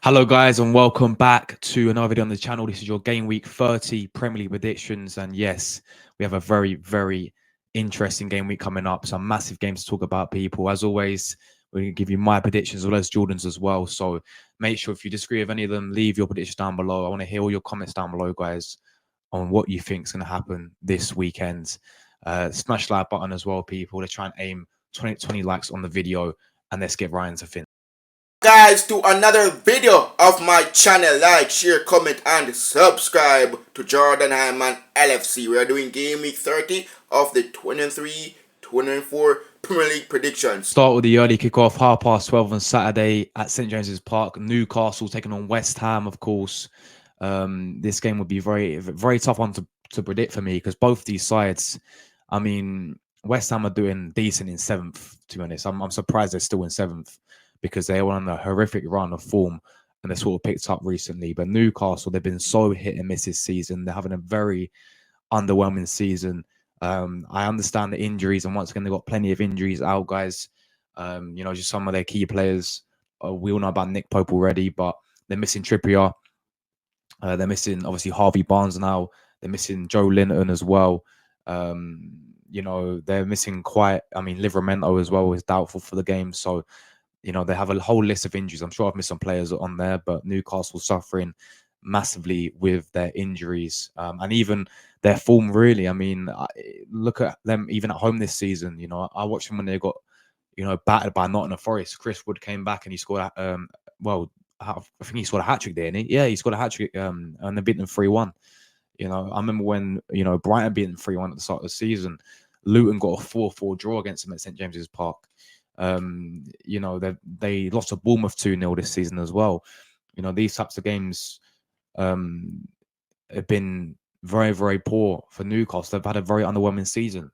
Hello, guys, and welcome back to another video on the channel. This is your Game Week 30 Premier League predictions. And yes, we have a very interesting game week coming up. Some massive games to talk about, people. As always, we're going to give you my predictions as well as Jordan's as well. So make sure if you disagree with any of them, leave your predictions down below. I want to hear all your comments down below, guys, on what you think is going to happen this weekend. Smash the like button as well, people. Let's try and aim 20 likes on the video, and let's get right into things. Guys, to another video of my channel. Like, share, comment and subscribe to Jordan Hyman LFC. We are doing game week 30 of the 23-24 Premier League predictions. Start with the early kickoff, 12:30 on Saturday at St James's Park. Newcastle taking on West Ham, of course. This game would be very tough one to predict for me, because both these sides, I mean, West Ham are doing decent in 7th, to be honest. I'm surprised they're still in 7th, because they were on a horrific run of form and they sort of picked up recently. But Newcastle, they've been so hit and miss this season. They're having a very underwhelming season. I understand the injuries, and once again, they've got plenty of injuries out, guys. Just some of their key players. We all know about Nick Pope already, but they're missing Trippier. They're missing, obviously, Harvey Barnes now. They're missing Joe Linton as well. They're missing Livramento as well is doubtful for the game. So, they have a whole list of injuries. I'm sure I've missed some players on there, but Newcastle suffering massively with their injuries, and even their form, really. I mean, look at them even at home this season. I watched them when they got, battered by Nottingham Forest. Chris Wood came back and he scored, I think he scored a hat-trick there, didn't he? Yeah, he scored a hat-trick, and they beat them 3-1. I remember when, Brighton beat them 3-1 at the start of the season. Luton got a 4-4 draw against them at St James's Park. They lost to Bournemouth 2-0 this season as well. These types of games have been very poor for Newcastle. They've had a very underwhelming season,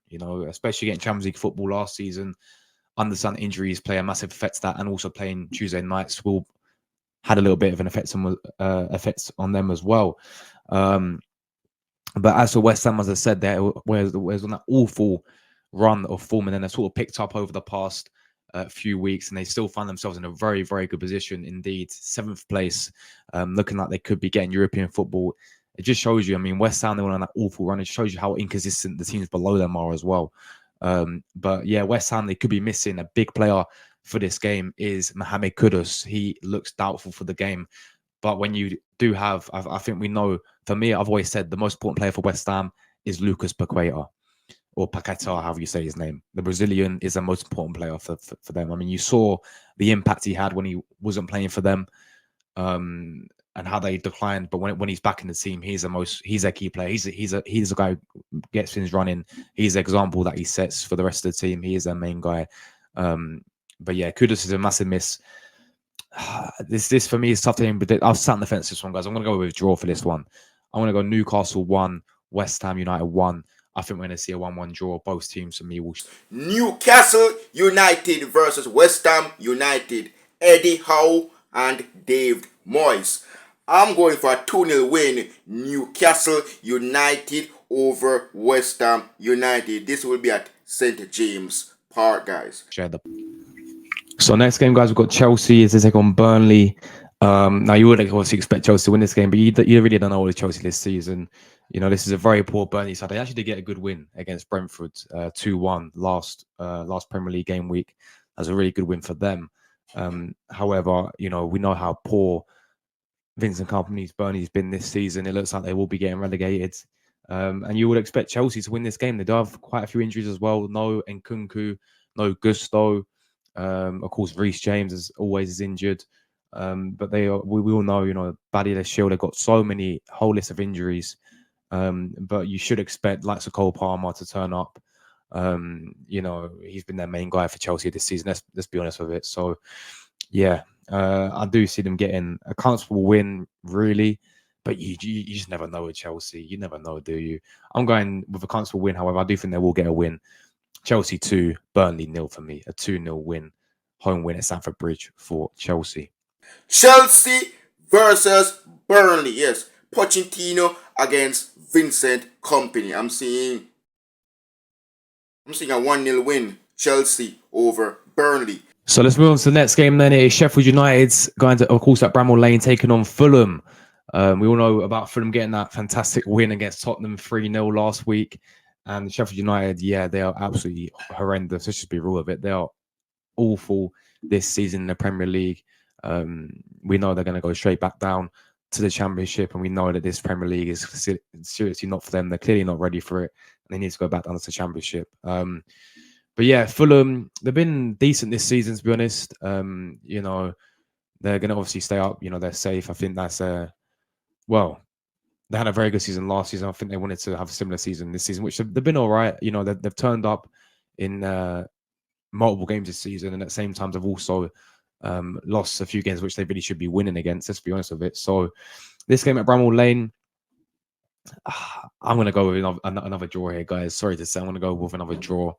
especially getting Champions League football last season. Understand injuries play a massive effect to that, and also playing Tuesday nights had a little bit of an effect on them as well. But as for West Ham, as I said, there was on that awful run of form, and then they sort of picked up over the past few weeks, and they still find themselves in a very good position indeed. 7th place, looking like they could be getting European football. It just shows you, I mean, West Ham, they went on that awful run. It shows you how inconsistent the teams below them are as well. But yeah, West Ham, they could be missing a big player for this game is Mohamed Kudus. He looks doubtful for the game. But when you do have, I think we know, for me, I've always said the most important player for West Ham is Lucas Paqueta, or Paqueta, however you say his name. The Brazilian is the most important player for them. I mean, you saw the impact he had when he wasn't playing for them, and how they declined. But when he's back in the team, he's their key player. He's a guy who gets things running. He's the example that he sets for the rest of the team. He is their main guy. But yeah, Kudus is a massive miss. This for me is tough to him, but I've sat on the fence this one, guys. I'm going to go with a draw for this one. I'm going to go Newcastle 1, West Ham United 1. I think we're going to see a 1-1 draw. Both teams for me will. Newcastle United versus West Ham United. Eddie Howe and David Moyes. I'm going for a 2-0 win. Newcastle United over West Ham United. This will be at St James Park, guys. So next game, guys, we've got Chelsea as they take on Burnley. Now, you would obviously expect Chelsea to win this game, but you really don't know what is Chelsea this season. This is a very poor Burnley side. They actually did get a good win against Brentford, 2-1 last Premier League game week. That's a really good win for them. However, we know how poor Vincent Kompany's Burnley's been this season. It looks like they will be getting relegated. And you would expect Chelsea to win this game. They do have quite a few injuries as well. No Nkunku, no Gusto. Of course, Reece James is always injured. But we all know, Badia Shield, they've got so many, whole list of injuries. But you should expect likes of Cole Palmer to turn up. He's been their main guy for Chelsea this season. Let's be honest with it. So yeah, I do see them getting a comfortable win, really. But you just never know with Chelsea. You never know, do you? I'm going with a comfortable win. However, I do think they will get a win. Chelsea 2, Burnley 0 for me. A 2-0 win, home win at Stamford Bridge for Chelsea. Chelsea versus Burnley. Yes, Pochettino against Vincent Kompany. I'm seeing a 1-0 win. Chelsea over Burnley. So let's move on to the next game then. It is Sheffield United's going to, of course, at Bramall Lane, taking on Fulham. We all know about Fulham getting that fantastic win against Tottenham 3-0 last week. And Sheffield United, yeah, they are absolutely horrendous. Let's just be real with it. They are awful this season in the Premier League. We know they're going to go straight back down to the Championship, and we know that this Premier League is seriously not for them. They're clearly not ready for it, and they need to go back down to the Championship. But yeah, Fulham, they've been decent this season, to be honest. You know, they're going to obviously stay up. You know, they're safe. I think that's well, they had a very good season last season. I think they wanted to have a similar season this season, which they've been all right. You know, they've turned up in multiple games this season, and at the same time, they've also lost a few games which they really should be winning against. Let's be honest with it. So this game at Bramall Lane, I'm going to go with another draw here, guys. Sorry to say, I'm going to go with another draw.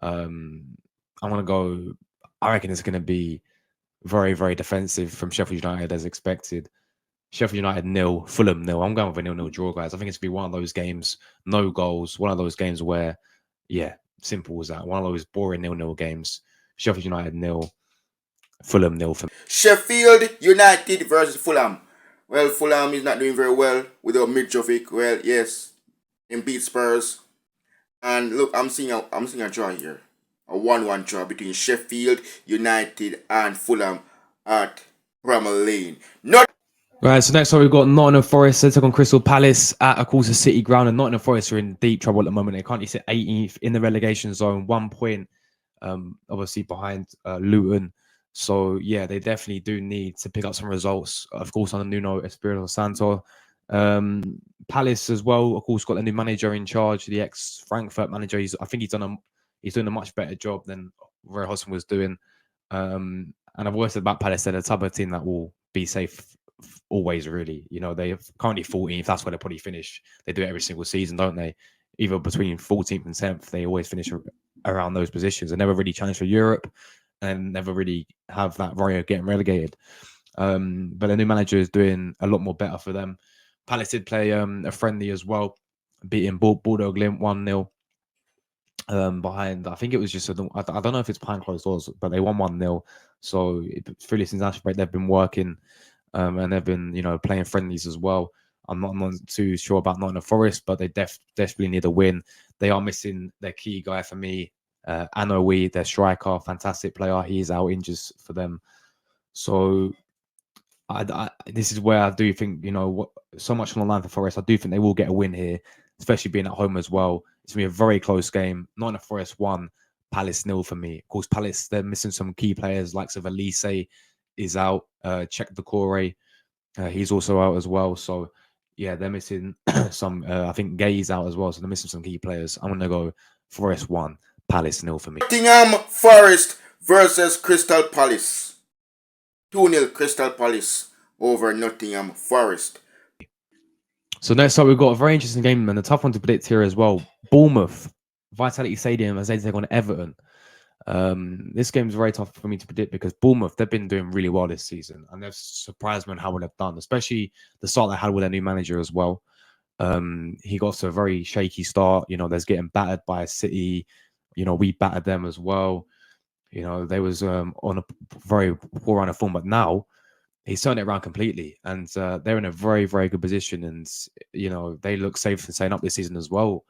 I'm going to go. I reckon it's going to be very, very defensive from Sheffield United as expected. Sheffield United 0, Fulham 0. I'm going with a 0-0 draw, guys. I think it's going to be one of those games, no goals, one of those games where, yeah, simple as that. One of those boring 0-0 games. Sheffield United 0, Fulham 0 for me. Sheffield United versus Fulham. Well, Fulham is not doing very well without Mitrovic. Well, yes, in beat Spurs. And look, I'm seeing a draw here. A 1-1 draw between Sheffield United and Fulham at Bramall Lane. Not Right, so next up we've got Nottingham Forest. They took on Crystal Palace at, of course, a City ground, and Nottingham Forest are in deep trouble at the moment. They currently sit 18th in the relegation zone, 1 point, obviously behind Luton. So yeah, they definitely do need to pick up some results. Of course, on the Nuno Espirito Santo. Palace as well, of course, got a new manager in charge, the ex-Frankfurt manager. I think he's doing a much better job than Roy Hodgson was doing. And I've always said about Palace, they're the type of team that will be safe always, really. You know, they're currently 14th. That's where they probably finish. They do it every single season, don't they? Either between 14th and 10th, they always finish around those positions. They never really challenge for Europe and never really have that worry of getting relegated. But the new manager is doing a lot more better for them. Palace did play a friendly as well, beating Bordeaux Glimt 1-0. Behind, I think it was just I don't know if it's behind closed doors, but they won 1-0. So through this international break, they've been working, and they've been, you know, playing friendlies as well. I'm not too sure about Nottingham Forest, but they desperately need a win. They are missing their key guy for me, Anoui, their striker, fantastic player. He's out injured for them. So this is where I do think, you know, so much on the line for Forest. I do think they will get a win here, especially being at home as well. It's going to be a very close game. Nottingham Forest 1, Palace 0 for me. Of course, Palace, they're missing some key players, likes of Elise is out. Check Decore, he's also out as well. So, yeah, they're missing some. I think Gay's out as well. So they're missing some key players. I'm going to go Forest 1, Palace 0 for me. Nottingham Forest versus Crystal Palace. 2-0 Crystal Palace over Nottingham Forest. So next up, we've got a very interesting game and a tough one to predict here as well. Bournemouth, Vitality Stadium, as they take on Everton. This game is very tough for me to predict because Bournemouth, they've been doing really well this season, and they've surprised me on how well they've done, especially the start they had with their new manager as well. He got to a very shaky start. You know, there's getting battered by City. You know, we battered them as well. You know, they was on a very poor run of form, but now he's turned it around completely, and they're in a very, very good position. And you know, they look safe for staying up this season as well.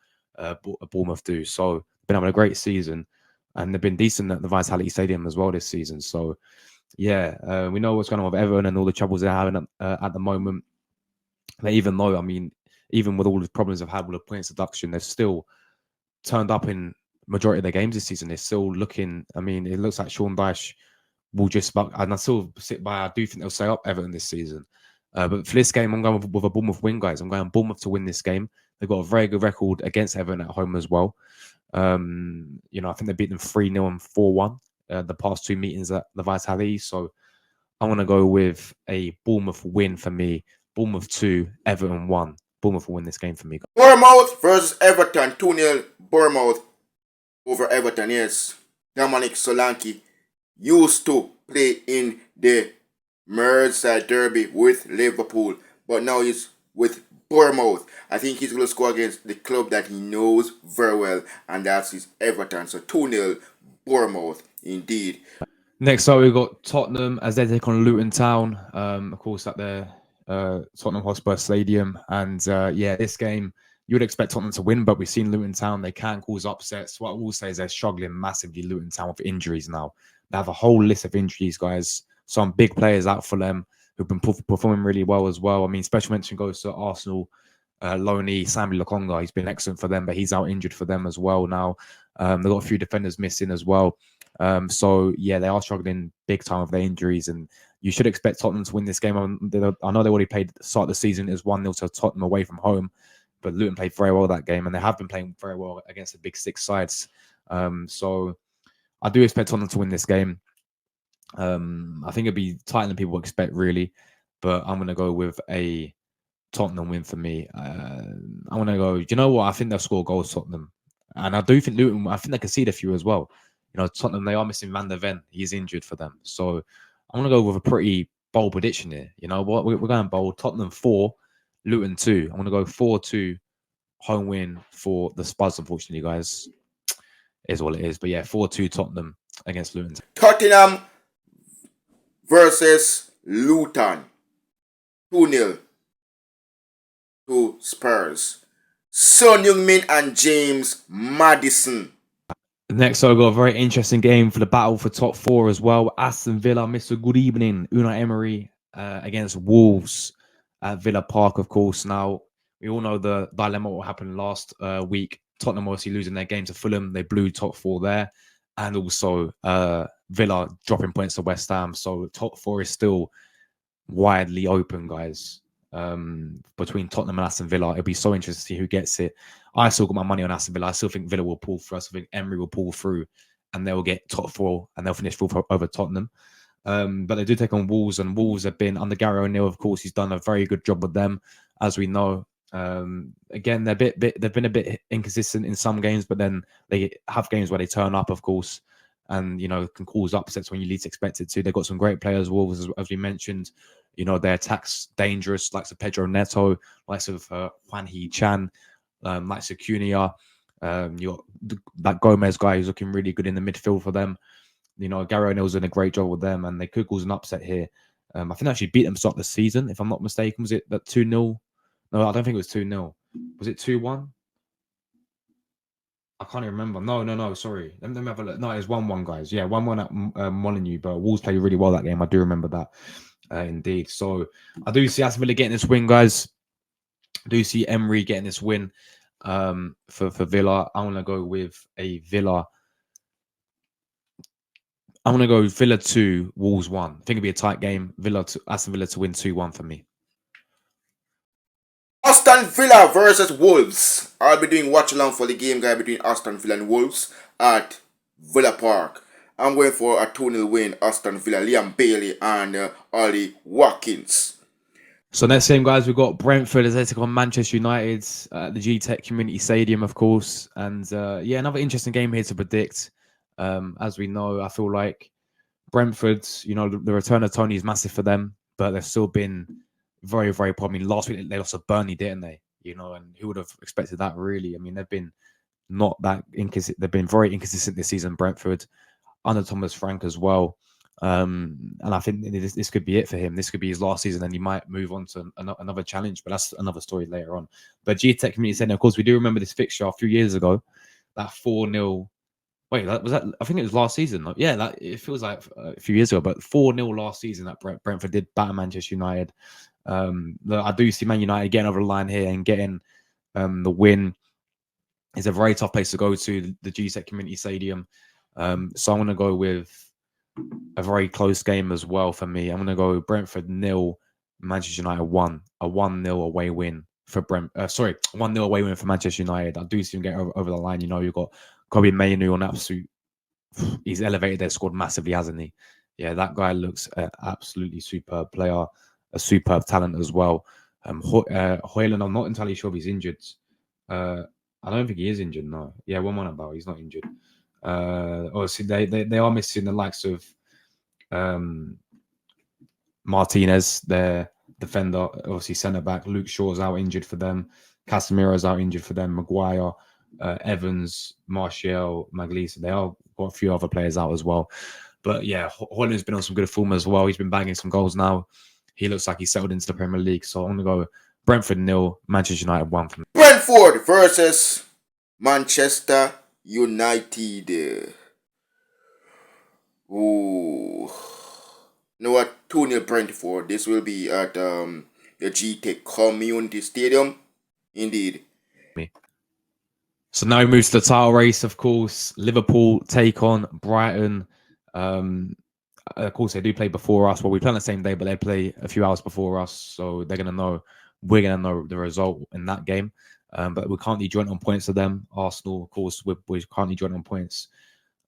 Bournemouth do. So been having a great season, and they've been decent at the Vitality Stadium as well this season. So yeah, we know what's going on with Everton and all the troubles they're having at the moment. But even though, I mean, even with all the problems they've had with the points deduction, they've still turned up in majority of their games this season. They're still looking. I mean, it looks like Sean Dyche will just about, and I still sit by. I do think they'll stay up Everton this season. But for this game, I'm going with a Bournemouth win, guys. I'm going Bournemouth to win this game. They've got a very good record against Everton at home as well. You know, I think they beat them 3-0 and 4-1 the past two meetings at the Vitality. So I want to go with a Bournemouth win for me. Bournemouth 2, Everton 1. Bournemouth will win this game for me. Bournemouth versus Everton. 2-0 Bournemouth over Everton. Yes, Dominic Solanke used to play in the Merseyside Derby with Liverpool, but now he's with Bournemouth. I think he's going to score against the club that he knows very well, and that's his Everton. So 2-0 Bournemouth indeed. Next up, we've got Tottenham as they take on Luton Town. Of course, at their Tottenham Hotspur Stadium. And yeah, this game, you would expect Tottenham to win, but we've seen Luton Town. They can cause upsets. What I will say is they're struggling massively, Luton Town, with injuries now. They have a whole list of injuries, guys. Some big players out for them who've been performing really well as well. I mean, special mention goes to Arsenal. Loney, Sammy Lokonga, he's been excellent for them, but he's out injured for them as well now. They've got a few defenders missing as well. So yeah, they are struggling big time with their injuries, and you should expect Tottenham to win this game. I know they already played the start of the season as 1-0 to Tottenham away from home, but Luton played very well that game, and they have been playing very well against the big six sides. So I do expect Tottenham to win this game. I think it'll be tighter than people expect, really, but I'm going to go with a Tottenham win for me. I want to go. You know what? I think they'll score goals, Tottenham, and I do think Luton. I think they concede a few as well. You know, Tottenham, they are missing Van der Ven. He's injured for them, so I'm gonna go with a pretty bold prediction here. You know what? We're going bold. Tottenham 4, Luton 2. I'm gonna go 4-2 home win for the Spurs. Unfortunately, guys, is what it is. But yeah, 4-2 Tottenham against Luton. Tottenham versus Luton. 2-0 to Spurs. Son Heung-min and James Maddison. Next, I've got a very interesting game for the battle for top 4 as well. Aston Villa, Mr. Good Evening, Unai Emery against Wolves at Villa Park, of course. Now, we all know the dilemma what happened last week. Tottenham obviously losing their game to Fulham. They blew top 4 there. And also Villa dropping points to West Ham. So top 4 is still widely open, guys. Between Tottenham and Aston Villa, it'll be so interesting to see who gets it. I still got my money on Aston Villa. I still think Villa will pull through. I still think Emery will pull through, and they'll get top 4 and they'll finish 4th over Tottenham. But they do take on Wolves, and Wolves have been under Gary O'Neill. Of course, he's done a very good job with them, as we know. Again, they've been a bit inconsistent in some games, but then they have games where they turn up, of course, and you know can cause upsets when you least expect it to. They've got some great players, Wolves, as we mentioned. You know, their attack's dangerous, likes of Pedro Neto, likes of Juan He Chan, likes of Cunha. You got that Gomez guy who's looking really good in the midfield for them. You know, Gary O'Neill's doing a great job with them, and they could cause an upset here. I think they actually beat them to start the season, if I'm not mistaken. Was it that 2-0? No, I don't think it was 2-0. Was it 2-1? I can't even remember. No, sorry. Let me have a look. No, it was 1-1, guys. Yeah, 1-1 at Molyneux, but Wolves played really well that game. I do remember that. Indeed. So I do see Aston Villa getting this win, guys. I do see Emery getting this win for Villa. I want to go with a Villa. I'm going to go Villa 2, Wolves 1. I think it'll be a tight game. Aston Villa to win 2-1 for me. Aston Villa versus Wolves. I'll be doing watch along for the game, guy, between Aston Villa and Wolves at Villa Park. I'm going for a 2-0 win, Aston Villa, Liam Bailey and Ollie Watkins. So next game, guys, we've got Brentford as they take on Manchester United at the G-Tech Community Stadium, of course. And yeah, another interesting game here to predict. As we know, I feel like Brentford, you know, the return of Tony is massive for them, but they've still been very, very poor. I mean, last week they lost to Burnley, didn't they? You know, and who would have expected that, really? I mean, they've been not that inconsistent. They've been very inconsistent this season, Brentford, under Thomas Frank as well. And I think this could be it for him. This could be his last season, and he might move on to another challenge. But that's another story later on. But G-Tech Community Centre, of course, we do remember this fixture a few years ago. That 4-0. Wait, was that? I think it was last season. Yeah, it feels like a few years ago. But 4-0 last season that Brentford did batter Manchester United. I do see Man United getting over the line here and getting the win. It's a very tough place to go to, the G-Tech Community Stadium. So I'm going to go with a very close game as well for me. I'm going to go Brentford 0, Manchester United 1. A 1-0 away win for 1-0 away win for Manchester United. I do see him get over the line. You know, you've got Kobe Mainoo on absolute. He's elevated their squad massively, hasn't he? Yeah, that guy looks an absolutely superb player, a superb talent as well. Hoyland, I'm not entirely sure if he's injured. I don't think he is injured, no. Yeah, 1-1 about. He's not injured. Obviously, they are missing the likes of Martinez, their defender, obviously centre back. Luke Shaw's out injured for them. Casemiro's out injured for them. Maguire, Evans, Martial, Maglisa. They all got a few other players out as well. But yeah, Holland's been on some good form as well. He's been banging some goals now. He looks like he's settled into the Premier League. So I'm going to go Brentford 0, Manchester United 1 for me. Brentford versus Manchester United. Ooh. You know what? 2-0 Brentford. This will be at the GTEC Community Stadium. Indeed. So now we move to the title race, of course. Liverpool take on Brighton. Of course, they do play before us. Well, we play on the same day, but they play a few hours before us. So they're going to know, we're going to know the result in that game. But we're currently joint on points to them. Arsenal, of course, we're currently joint on points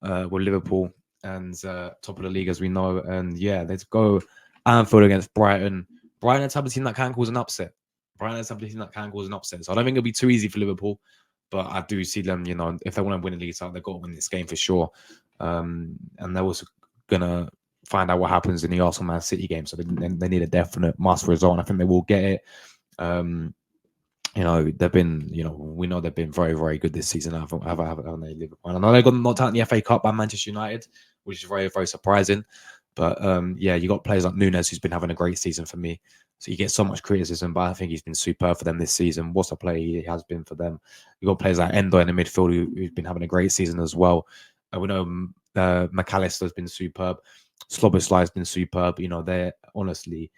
with Liverpool and top of the league, as we know. And yeah, let's go Anfield against Brighton. Brighton are the type of team that can cause an upset. Brighton are the type of team that can cause an upset. So I don't think it'll be too easy for Liverpool. But I do see them, you know, if they want to win the league title, they've got to win this game for sure. And they're also going to find out what happens in the Arsenal Man City game. So they need a definite must result. And I think they will get it. You know, they've been, you know, we know they've been very, very good this season. Haven't they, Liverpool? I know they got knocked out in the FA Cup by Manchester United, which is very, very surprising. But yeah, you got players like Nunes, who's been having a great season for me. So you get so much criticism, but I think he's been superb for them this season. What a player he has been for them. You got players like Endo in the midfield who's been having a great season as well. We know McAllister's been superb. Sloboslai's been superb. You know, they're honestly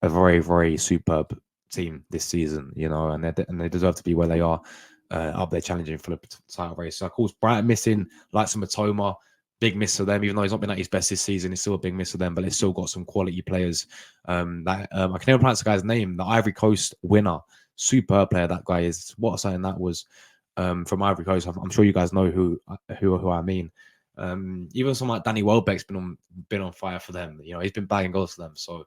a very, very superb team this season. You know, and they deserve to be where they are, up there challenging for the title race. So of course, Brighton missing like some Matoma. Big miss for them, even though he's not been at his best this season. It's still a big miss for them, but they've still got some quality players. I can never pronounce the guy's name. The Ivory Coast winner, superb player. That guy is. What a signing that was from Ivory Coast. I'm sure you guys know who I mean. Even someone like Danny Welbeck's been on fire for them. You know, he's been bagging goals for them. So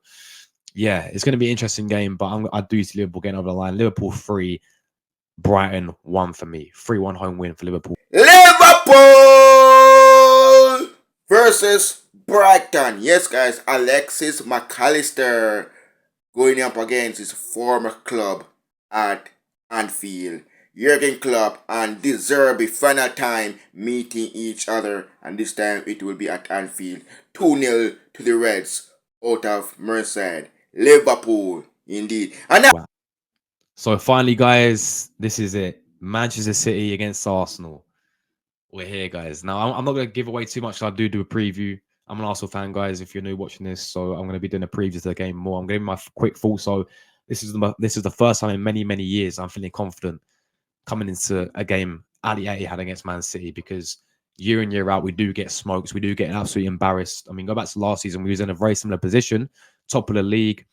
yeah, it's going to be an interesting game. But I do see Liverpool getting over the line. Liverpool 3, Brighton 1 for me. 3-1 home win for Liverpool. Liverpool versus Brighton. Yes, guys, Alexis McAllister going up against his former club at Anfield. Jurgen Klopp and De Zerbi final time meeting each other, and this time it will be at Anfield. 2-0 to the Reds out of Merseyside. Liverpool, indeed. And now, Wow. So finally, guys, this is it. Manchester City against Arsenal. We're here, guys. Now, I'm not going to give away too much. So I do a preview. I'm an Arsenal fan, guys, if you're new watching this. So I'm going to be doing a preview to the game more. I'm giving my quick thoughts. So this is the first time in many, many years I'm feeling confident coming into a game at the Etihad against Man City, because year in, year out, we do get smokes. We do get absolutely embarrassed. I mean, go back to last season. We was in a very similar position, top of the league,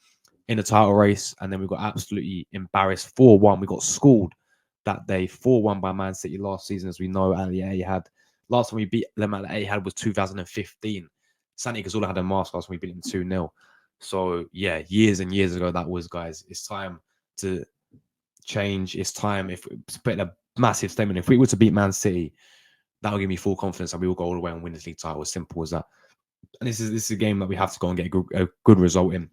in the title race, and then we got absolutely embarrassed 4-1. We got schooled that day 4-1 by Man City last season, as we know, at the Etihad. Last time we beat them at the Etihad was 2015. Santi Cazorla had a mask last when we beat them 2-0. So yeah, years and years ago that was, guys. It's time to change. It's time, if to put a massive statement, if we were to beat Man City, that will give me full confidence that we will go all the way and win this league title. As simple as that. And this is a game that we have to go and get a good result in.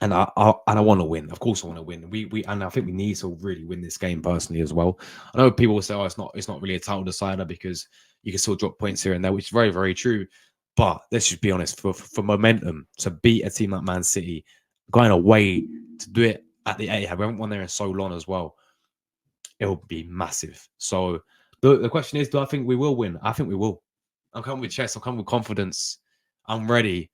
And I want to win. Of course, I want to win. We and I think we need to really win this game personally as well. I know people will say, "Oh, it's not really a title decider because you can still drop points here and there," which is very, very true. But let's just be honest. For momentum to beat a team like Man City, going away to do it at the Etihad, we haven't won there in so long as well. It will be massive. So the question is, do I think we will win? I think we will. I'm coming with chest. I'm coming with confidence. I'm ready.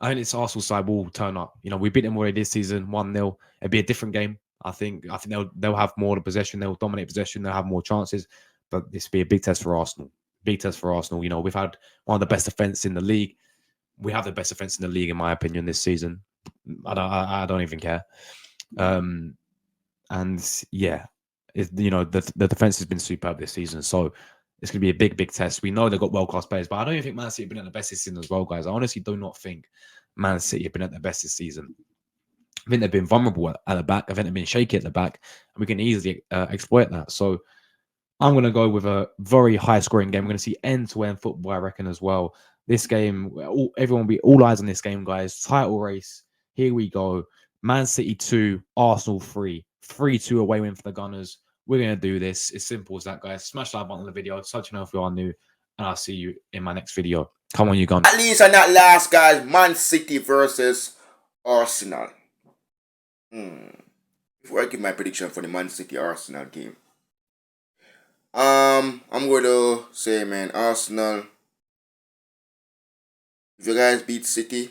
I think this Arsenal side will turn up. You know, we beat them already this season, 1-0. It'll be a different game. I think they'll have more of the possession. They'll dominate possession. They'll have more chances. But this will be a big test for Arsenal. Big test for Arsenal. You know, we've had one of the best defense in the league. We have the best defense in the league, in my opinion, this season. I don't even care. And yeah, you know, the defense has been superb this season. So it's going to be a big, big test. We know they've got world-class players, but I don't even think Man City have been at the best this season as well, guys. I honestly do not think Man City have been at their best this season. I think they've been vulnerable at the back. I think they've been shaky at the back, and we can easily exploit that. So I'm going to go with a very high-scoring game. We're going to see end-to-end football, I reckon, as well. This game, everyone will be all eyes on this game, guys. Title race. Here we go. Man City 2, Arsenal 3. 3-2 away win for the Gunners. We're going to do this. It's simple as that, guys. Smash that button on the video. Such an if you are new. and I'll see you in my next video. Come on, you guys. At least and not last, guys, Man City versus Arsenal. Before I give my prediction for the Man City Arsenal game, I'm going to say, man, Arsenal, if you guys beat City,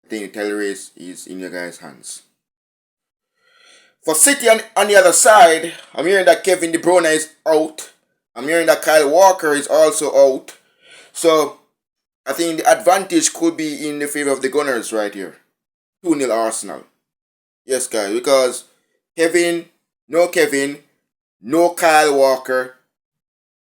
I think the title race is in your guys' hands. For City on the other side, I'm hearing that Kevin De Bruyne is out. I'm hearing that Kyle Walker is also out. So, I think the advantage could be in the favor of the Gunners right here. 2-0 Arsenal. Yes, guys, because no Kyle Walker.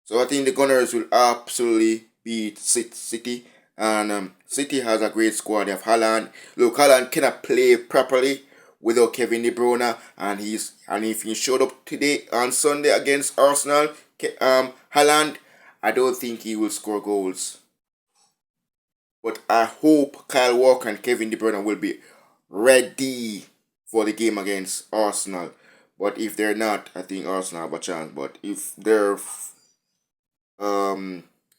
So I think the Gunners will absolutely beat City. And City has a great squad. They have Haaland. Look, Haaland cannot play properly without Kevin De Bruyne. And if he showed up today on Sunday against Arsenal, Haaland, I don't think he will score goals. But I hope Kyle Walker and Kevin De Bruyne will be ready for the game against Arsenal. But if they're not, I think Arsenal have a chance. But if they're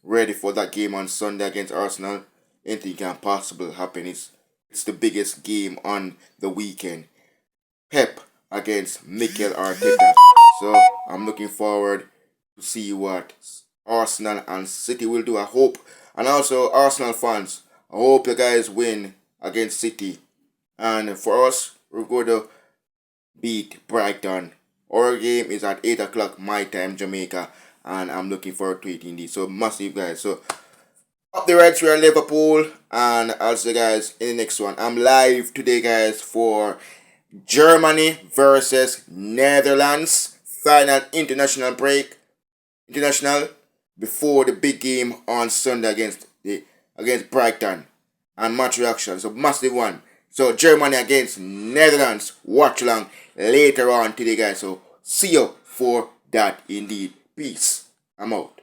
ready for that game on Sunday against Arsenal, anything can possibly happen. It's the biggest game on the weekend. Pep against Mikel Arteta. So I'm looking forward to see what Arsenal and City will do. I hope, and also Arsenal fans, I hope you guys win against City. And for us, we're going to beat Brighton. Our game is at 8 o'clock my time, Jamaica, and I'm looking forward to it indeed. So massive, guys. So up the Reds, we are Liverpool, and I'll see you guys in the next one. I'm live today, guys, for Germany versus Netherlands final international before the big game on Sunday against Brighton, and match reaction. So massive one. So Germany against Netherlands. Watch along later on today, guys. So see you for that indeed. Peace. I'm out.